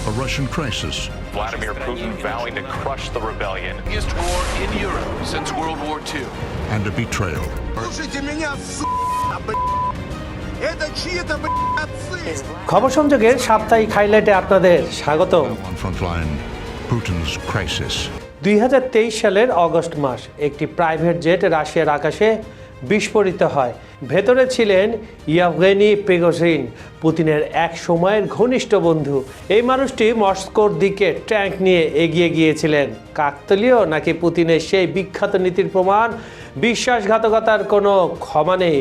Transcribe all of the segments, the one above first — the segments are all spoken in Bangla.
a Russian crisis, Vladimir Putin vowing to crush the rebellion. Biggest war in Europe since World War II. and a betrayal. Слушайте меня, Это чьи-то, отцы! খবর সংযোগের সাপ্তাহিক হাইলাইটে আপনাদের স্বাগতম। On frontline, Putin's crisis. 2023 সালের অগস্ট মাস একটি প্রাইভেট জেট রাশিয়ার আকাশে বিস্ফোরিত হয়। ভেতরে ছিলেন ইয়েভগেনি প্রিগোজিন, পুতিনের এক সময়ের ঘনিষ্ঠ বন্ধু। এই মানুষটি মস্কোর দিকে ট্যাঙ্ক নিয়ে এগিয়ে গিয়েছিলেন। কাকতালীয় নাকি পুতিনের সেই বিখ্যাত নীতির প্রমাণ? বিশ্বাসঘাতকতার কোনো ক্ষমা নেই।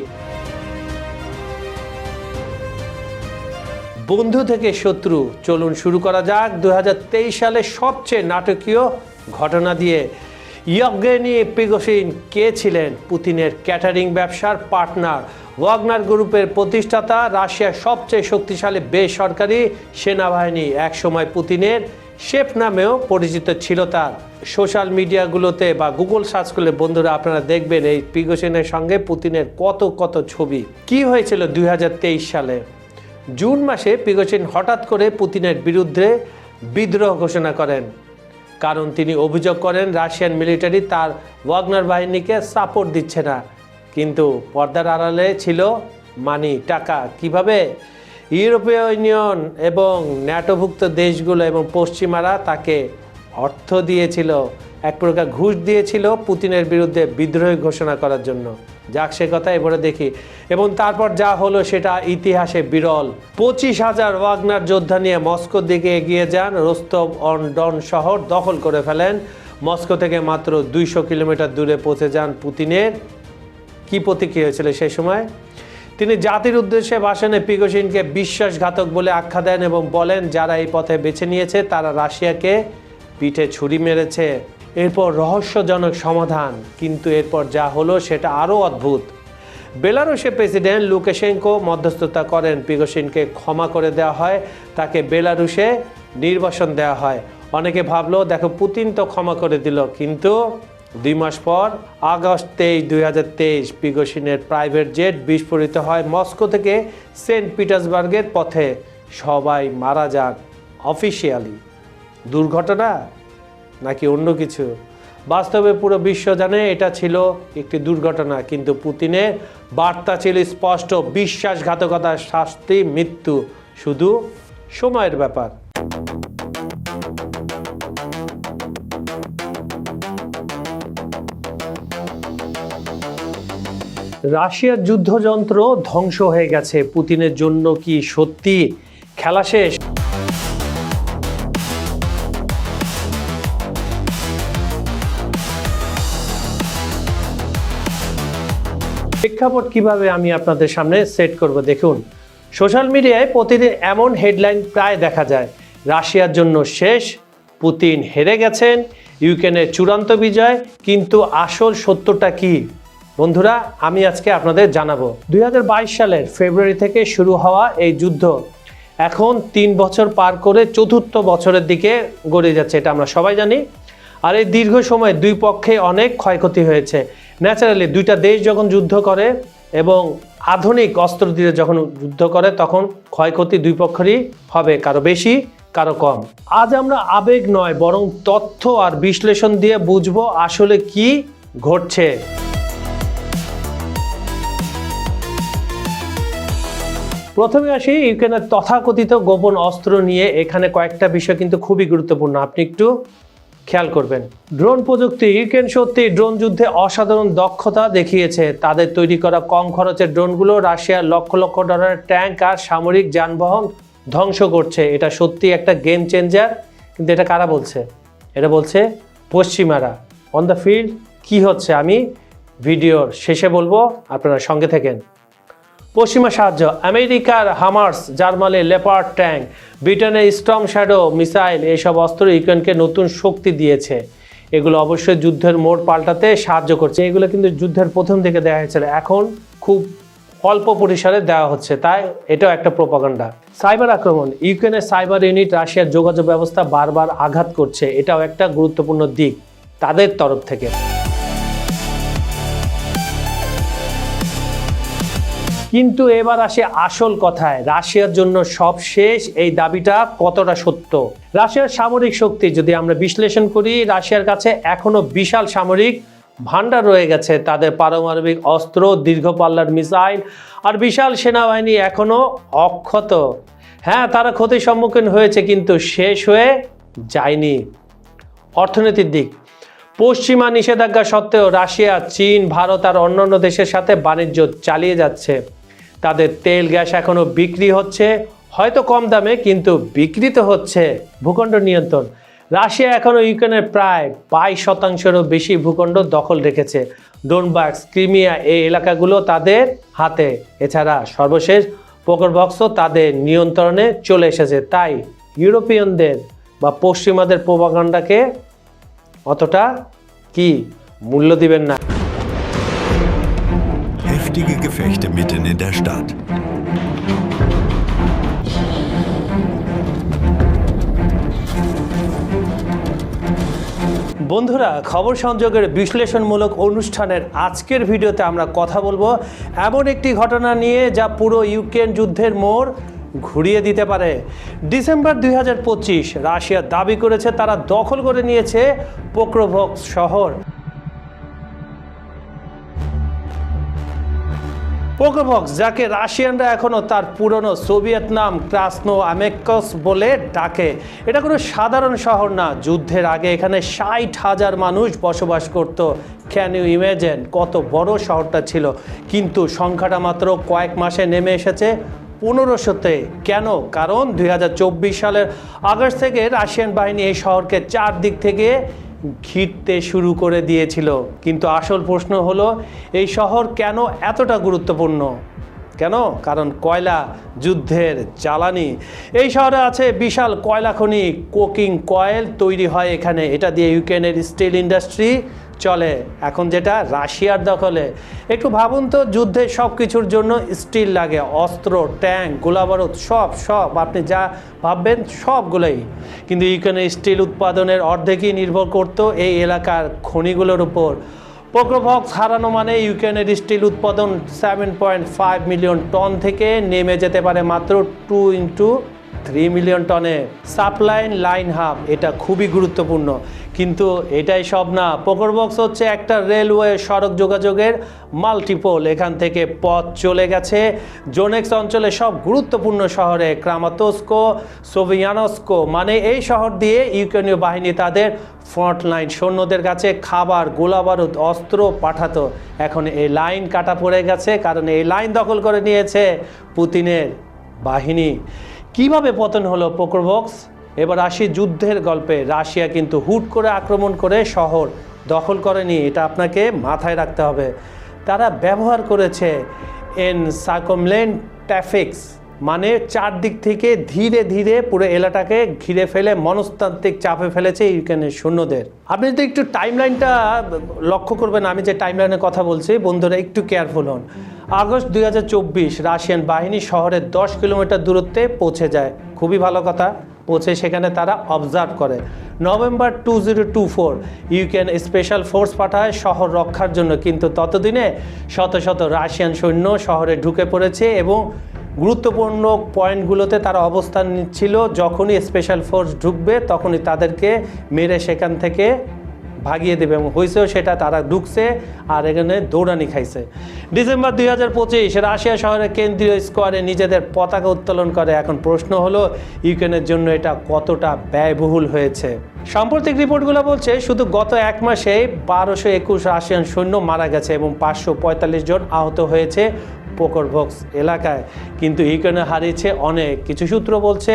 বন্ধু থেকে শত্রু, চলুন শুরু করা যাক 2023 সালের সবচেয়ে নাটকীয় ঘটনা দিয়ে। ইয়েভগেনি প্রিগোজিন কে ছিলেন? পুতিনের ক্যাটারিং ব্যবসার পার্টনার, ওয়াগনার গ্রুপের প্রতিষ্ঠাতা, রাশিয়ার সবচেয়ে শক্তিশালী বেসরকারি সেনাবাহিনী। একসময় পুতিনের শেফ নামেও পরিচিত ছিল তার। সোশ্যাল মিডিয়াগুলোতে বা গুগল সার্চ করলে বন্ধুরা আপনারা দেখবেন এই প্রিগোজিনের সঙ্গে পুতিনের কত ছবি। কি হয়েছিল 2023 সালে? জুন মাসে প্রিগোজিন হঠাৎ করে পুতিনের বিরুদ্ধে বিদ্রোহ ঘোষণা করেন, কারণ তিনি অভিযোগ করেন রাশিয়ান মিলিটারি তার ওয়াগনার বাহিনীকে সাপোর্ট দিচ্ছে না। কিন্তু পর্দার আড়ালে ছিল মানি, টাকা। কিভাবে? ইউরোপীয় ইউনিয়ন এবং ন্যাটোভুক্ত দেশগুলো এবং পশ্চিমারা তাকে অর্থ দিয়েছিল, এক প্রকার ঘুষ দিয়েছিল পুতিনের বিরুদ্ধে বিদ্রোহ ঘোষণা করার জন্য। যাক, সে কথা এবারে দেখি। এবং তারপর যা হলো সেটা ইতিহাসে বিরল। 25,000 ওয়াগনার যোদ্ধা নিয়ে মস্কোর দিকে এগিয়ে যান। রোস্তভ অন ডন শহর দখল করে ফেলেন। মস্কো থেকে মাত্র 200 কিলোমিটার দূরে পৌঁছে যান পুতিনের। কি প্রতিক্রিয়া হয়েছিল সেই সময়? তিনি জাতির উদ্দেশ্যে ভাষণে প্রিগোজিনকে বিশ্বাসঘাতক বলে আখ্যা দেন এবং বলেন যারা এই পথে বেছে নিয়েছে তারা রাশিয়াকে পিঠে ছুরি মেরেছে। এরপর রহস্যজনক সমাধান, কিন্তু এরপর যা হলো সেটা আরও অদ্ভুত। বেলারুশের প্রেসিডেন্ট লুকাশেঙ্কো মধ্যস্থতা করেন, প্রিগোজিনকে ক্ষমা করে দেওয়া হয়, তাকে বেলারুশে নির্বাসন দেওয়া হয়। অনেকে ভাবলো দেখো পুতিন তো ক্ষমা করে দিল, কিন্তু 2 মাস পর আগস্ট 23, 2023 প্রিগোজিনের প্রাইভেট জেট বিস্ফোরিত হয় মস্কো থেকে সেন্ট পিটার্সবার্গের পথে। সবাই মারা যান। অফিসিয়ালি দুর্ঘটনা নাকি অন্য কিছু? বাস্তবে পুরো বিশ্ব জানে এটা ছিল একটি দুর্ঘটনা, কিন্তু পুতিনের বার্তা ছিল স্পষ্ট: বিশ্বাসঘাতকতার শাস্তি মৃত্যু, শুধু সময়ের ব্যাপার। রাশিয়ার যুদ্ধযন্ত্র ধ্বংস হয়ে গেছে। পুতিনের জন্য কি সত্যি খেলা শেষ? প্রেক্ষাপট কিভাবে আমি আপনাদের সামনে সেট করব দেখুন। সোশ্যাল মিডিয়ায় প্রতিদিন এমন হেডলাইন প্রায় দেখা যায়: রাশিয়ার জন্য শেষ, পুতিন হেরে গেছেন, ইউক্রেনের চূড়ান্ত বিজয়। কিন্তু আসল সত্যটা কি বন্ধুরা? আমি আজকে আপনাদের জানাবো। 2022 সালের ফেব্রুয়ারি থেকে শুরু হওয়া এই যুদ্ধ এখন 3 বছর পার করে 4র্থ বছরের দিকে গড়িয়ে যাচ্ছে, এটা আমরা সবাই জানি। আর এই দীর্ঘ সময় দুই পক্ষে অনেক ক্ষয়ক্ষতি হয়েছে। ন্যাচারালি দুইটা দেশ যখন যুদ্ধ করে এবং আধুনিক অস্ত্র দিয়ে যখন যুদ্ধ করে তখন ক্ষয়ক্ষতি দুই পক্ষেরই হবে, কারো বেশি কারো কম। আজ আমরা আবেগ নয় বরং তথ্য আর বিশ্লেষণ দিয়ে বুঝবো আসলে কি ঘটছে। প্রথমে আসি ইউক্রেনের তথাকথিত গোপন অস্ত্র নিয়ে। এখানে কয়েকটা বিষয় কিন্তু খুবই গুরুত্বপূর্ণ, আপনি একটু খেয়াল করবেন। ড্রোন প্রযুক্তি। ইউক্রেন সত্যি ড্রোন যুদ্ধে অসাধারণ দক্ষতা দেখিয়েছে। তাদের তৈরি করা কম খরচের ড্রোনগুলো রাশিয়ার লক্ষ লক্ষ ডলারের ট্যাঙ্ক আর সামরিক যানবাহন ধ্বংস করছে। এটা সত্যি একটা গেম চেঞ্জার। কিন্তু এটা কারা বলছে? এটা বলছে পশ্চিমারা। অন দ্য ফিল্ড কি হচ্ছে আমি ভিডিওর শেষে বলবো, আপনারা সঙ্গে থাকেন। পশ্চিমা সাহায্য: আমেরিকার হামার্স, জার্মানির লেপার্ড ট্যাঙ্ক, ব্রিটেনের স্টর্ম শ্যাডো মিসাইল, এইসব অস্ত্র ইউক্রেনকে নতুন শক্তি দিয়েছে। এগুলো অবশ্যই যুদ্ধের মোড় পাল্টাতে সাহায্য করছে। এগুলো কিন্তু যুদ্ধের প্রথম থেকে দেওয়া হয়েছিল, এখন খুব অল্প পরিসরে দেওয়া হচ্ছে, তাই এটাও একটা প্রোপাগান্ডা। সাইবার আক্রমণ: ইউক্রেনের সাইবার ইউনিট রাশিয়ার যোগাযোগ ব্যবস্থা বারবার আঘাত করছে, এটাও একটা গুরুত্বপূর্ণ দিক তাদের তরফ থেকে। কিন্তু এবার আসে আসল কথায়, রাশিয়ার জন্য সব শেষ, এই দাবিটা কতটা সত্য। রাশিয়ার সামরিক শক্তি যদি আমরা বিশ্লেষণ করি, রাশিয়ার কাছে এখনো বিশাল সামরিক ভান্ডার রয়ে গেছে। তাদের পারমাণবিক অস্ত্র, দীর্ঘ পাল্লার মিসাইল আর বিশাল সেনাবাহিনী এখনো অক্ষত। হ্যাঁ, তারা ক্ষতির সম্মুখীন হয়েছে কিন্তু শেষ হয়ে যায়নি। অর্থনীতির দিক, পশ্চিমা নিষেধাজ্ঞা সত্ত্বেও রাশিয়া, চীন, ভারত আর অন্যান্য দেশের সাথে বাণিজ্য চালিয়ে যাচ্ছে। তাদের তেল গ্যাস এখনো বিক্রি হচ্ছে, হয়তো কম দামে, কিন্তু বিক্রি তো হচ্ছে। ভূখণ্ড নিয়ন্ত্রণ, রাশিয়া এখনো ইউক্রেনের প্রায় 22%-এরও বেশি ভূখণ্ড দখল রেখেছে। ডোনবাস, ক্রিমিয়া এই এলাকাগুলো তাদের হাতে। এছাড়া সর্বশেষ পোকারবক্সও তাদের নিয়ন্ত্রণে চলে এসেছে। তাই ইউরোপিয়ানদের বা পশ্চিমাদের প্রোপাগান্ডাকে অতটা কি মূল্য দিবেন না। Heftige Gefechte mitten in der Stadt. বন্ধুরা, খবর সংযোগের বিশ্লেষণমূলক অনুষ্ঠানের আজকের ভিডিওতে আমরা কথা বলবো এমন একটি ঘটনা নিয়ে যা পুরো ইউক্রেন যুদ্ধের মোড় ঘুরিয়ে দিতে পারে। ডিসেম্বর 2025 রাশিয়া দাবি করেছে তারা দখল করে নিয়েছে পোক্রোভস্ক শহর। পোক্রোভস্ক, যাকে রাশিয়ানরা এখনও তার পুরনো সোভিয়েত নাম ক্রাসনো আমেকস বলে ডাকে, এটা কোনো সাধারণ শহর না। যুদ্ধের আগে এখানে 60,000 মানুষ বসবাস করত। ক্যান ইউ ইমেজিন কত বড় শহরটা ছিল? কিন্তু সংখ্যাটা মাত্র কয়েক মাসে নেমে এসেছে 1500-তে। কেন? কারণ 2024 সালের আগস্ট থেকে রাশিয়ান বাহিনী এই শহরকে চারদিক থেকে ঘিরতে শুরু করে দিয়েছিল। কিন্তু আসল প্রশ্ন হলো, এই শহর কেন এতটা গুরুত্বপূর্ণ? কেন? কারণ কয়লা, যুদ্ধের জ্বালানি। এই শহরে আছে বিশাল কয়লা খনি, কোকিং কয়েল তৈরি হয় এখানে। এটা দিয়ে ইউক্রেনের স্টিল ইন্ডাস্ট্রি চলে, এখন যেটা রাশিয়ার দখলে। একটু ভাবুন তো, যুদ্ধে সব কিছুর জন্য স্টিল লাগে, অস্ত্র, ট্যাঙ্ক, গোলাবারুদ, সব আপনি যা ভাববেন সবগুলোই। কিন্তু ইউক্রেনের স্টিল উৎপাদনের অর্ধেকই নির্ভর করত এই এলাকার খনিগুলোর উপর। পোক্রোভস্ক হারানো মানে ইউক্রেনের স্টিল উৎপাদন 7.5 মিলিয়ন টন থেকে নেমে যেতে পারে মাত্র 2 মিলিয়ন টনে। সাপ্লাই লাইন হাব, এটা খুবই গুরুত্বপূর্ণ। কিন্তু এটাই সব না, পোক্রোভস্ক হচ্ছে একটা রেলওয়ে সড়ক যোগাযোগের মাল্টিপল। এখান থেকে পথ চলে গেছে জোনেক্স অঞ্চলে সব গুরুত্বপূর্ণ শহরে, ক্রামাতস্কো, সোভিয়ানস্কো। মানে এই শহর দিয়ে ইউক্রেনীয় বাহিনী তাদের ফ্রন্টলাইন সৈন্যদের কাছে খাবার, গোলাবারুদ, অস্ত্র পাঠাতো। এখন এই লাইন কাটা পড়ে গেছে, কারণ এই লাইন দখল করে নিয়েছে পুতিনের বাহিনী। কিভাবে পতন হলো পোক্রোভস্ক? এবার আসি যুদ্ধের গল্পে। রাশিয়া কিন্তু হুট করে আক্রমণ করে শহর দখল করেনি, এটা আপনাকে মাথায় রাখতে হবে। তারা ব্যবহার করেছে এনসাইক্লোমেন্ট ট্যাকটিক্স, মানে চারদিক থেকে ধীরে ধীরে পুরো এলাকাটাকে ঘিরে ফেলে মনস্তান্ত্রিক চাপে ফেলেছে ইউক্রেনের সৈন্যদের। আপনি যদি একটু টাইমলাইনটা লক্ষ্য করবেন, আমি যে টাইমলাইনের কথা বলছি, বন্ধুরা একটু কেয়ারফুল হন। আগস্ট 2024 রাশিয়ান বাহিনী শহরের 10 কিলোমিটার দূরত্বে পৌঁছে যায়। খুবই ভালো কথা, পৌঁছে সেখানে তারা অবজার্ভ করে। নভেম্বর 2024 ইউক্রেন স্পেশাল ফোর্স পাঠায় শহর রক্ষার জন্য, কিন্তু ততদিনে শত শত রাশিয়ান সৈন্য শহরে ঢুকে পড়েছে এবং গুরুত্বপূর্ণ পয়েন্টগুলোতে তারা অবস্থান নিচ্ছিল। যখনই স্পেশাল ফোর্স ঢুকবে তখনই তাদেরকে মেরে সেখান থেকে ভাগিয়ে দেবে, এবং হয়েছেও সেটা। তারা ঢুকছে আর এখানে দৌড়ানি খাইছে। ডিসেম্বর 2025 রাশিয়া শহরের কেন্দ্রীয় স্কোয়ারে নিজেদের পতাকা উত্তোলন করে। এখন প্রশ্ন হলো, ইউক্রেনের জন্য এটা কতটা ব্যয়বহুল হয়েছে? সাম্প্রতিক রিপোর্টগুলো বলছে শুধু গত এক মাসে 1221 রাশিয়ান সৈন্য মারা গেছে এবং 545 জন আহত হয়েছে পোক্রোভস্ক এলাকায়। কিন্তু ইউক্রেনে হারিয়েছে অনেক। কিছু সূত্র বলছে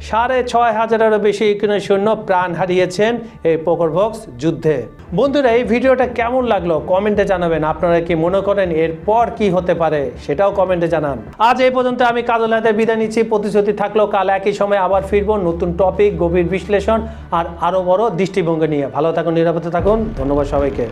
6500-এরও বেশি ইউক্রেনের সৈন্য প্রাণ হারিয়েছেন এই পোক্রোভস্ক যুদ্ধে। বন্ধুরা, এই ভিডিওটা কেমন লাগলো কমেন্টে জানাবেন। আপনারা কি মনে করেন এরপর কি হতে পারে সেটাও কমেন্টে জানান। আজ এই পর্যন্ত আমি কাজল হায়দার বিদায় নিচ্ছি। প্রতিশ্রুতি থাকলো কাল একই সময় আবার ফিরবো নতুন টপিক, গভীর বিশ্লেষণ আর আরও বড় দৃষ্টিভঙ্গি নিয়ে। ভালো থাকুন, নিরাপদে থাকুন। ধন্যবাদ সবাইকে।